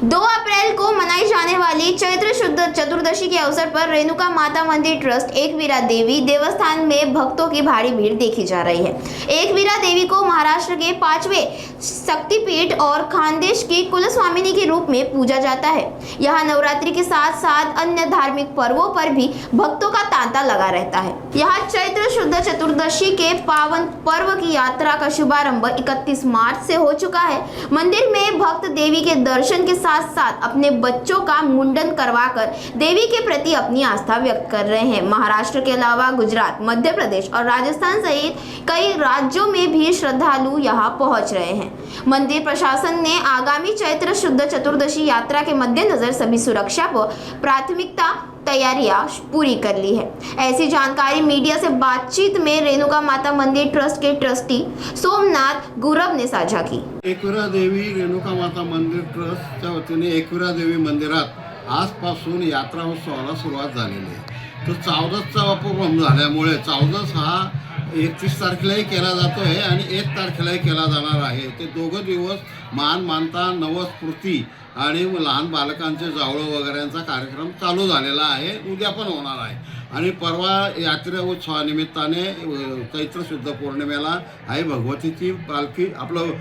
2 अप्रैल को मनाई जाने वाली चैत्र शुद्ध चतुर्दशी के अवसर पर रेणुका माता मंदिर ट्रस्ट एकवीरा देवी देवस्थान में भक्तों की भारी भीड़ देखी जा रही है। एकवीरा देवी को महाराष्ट्र के 5वें शक्तिपीठ और खानदेश की कुलस्वामिनी के रूप में पूजा जाता है। यहाँ नवरात्रि के साथ साथ अन्य धार्मिक पर्वों पर भी भक्तों का तांता लगा रहता है। यहाँ चैत्र शुद्ध चतुर्दशी के पावन पर्व की यात्रा का शुभारंभ 31 मार्च से हो चुका है। मंदिर में भक्त देवी के दर्शन के साथ साथ अपने बच्चों का मुंडन करवाकर देवी के प्रति अपनी आस्था व्यक्त कर रहे हैं। महाराष्ट्र के अलावा गुजरात, मध्य प्रदेश और राजस्थान सहित कई राज्यों में भी श्रद्धालु यहां पहुंच रहे हैं। मंदिर प्रशासन ने आगामी चैत्र शुद्ध चतुर्दशी यात्रा के मद्देनजर सभी सुरक्षा व प्राथमिकता तैयारियां पूरी कर ली है। ऐसी जानकारी मीडिया से बातचीत में रेणुका माता मंदिर ट्रस्ट के ट्रस्टी सोमनाथ गुरव ने साझा की। एकवीरा देवी रेणुका माता मंदिर ट्रस्टच्या वतीने एकवीरा देवी मंदिरात आजपासून यात्रा उत्सवाला सुरुवात झालेली आहे। तो 14चा उपक्रम झाल्यामुळे 14 हा 31 तारखेलाही केला जातो आहे आणि 1 तारखेलाही केला जाणार आहे। ते दोघं दिवस मान मानता नवस्फूर्ती आणि लहान बालकांचे जावळं वगैरेंचा कार्यक्रम चालू झालेला आहे। उद्या पण होणार आहे आणि परवा यात्रा उत्सवानिमित्ताने चैत्र शुद्ध पौर्णिमेला आई भगवतीची पालखी आपलं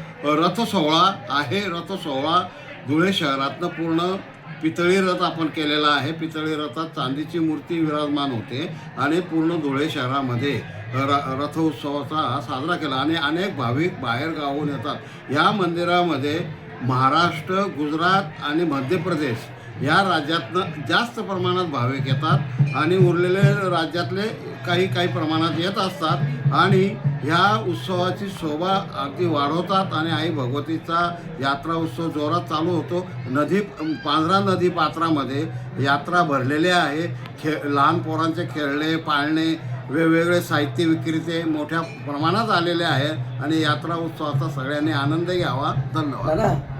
रथ सोहळा आहे। रथ सोहळा धुळे शहरातनं पूर्ण पितळी रथ आपण केलेला आहे। पितळी रथात चांदीची मूर्ती विराजमान होते आणि पूर्ण धुळे शहरामध्ये रथ उत्सवाचा साजरा केला आणि अनेक भाविक बाहेर गावाहून येतात। या मंदिरामध्ये महाराष्ट्र, गुजरात आणि मध्य प्रदेश या राज्यातनं जास्त प्रमाणात भाविक येतात आणि उरलेले राज्यातले काही प्रमाणात येत असतात आणि ह्या उत्सवाची शोभा अगदी वाढवतात आणि आई भगवतीचा यात्रा उत्सव जोरात चालू होतो। पांझरा नदी पात्रामध्ये यात्रा भरलेली आहे। लहान पोरांचे खेळणे, पाळणे, वेगवेगळे साहित्य विक्रेते मोठ्या प्रमाणात आलेले आहेत आणि यात्रा उत्सवाचा सगळ्यांनी आनंद घ्यावा। धन्यवाद।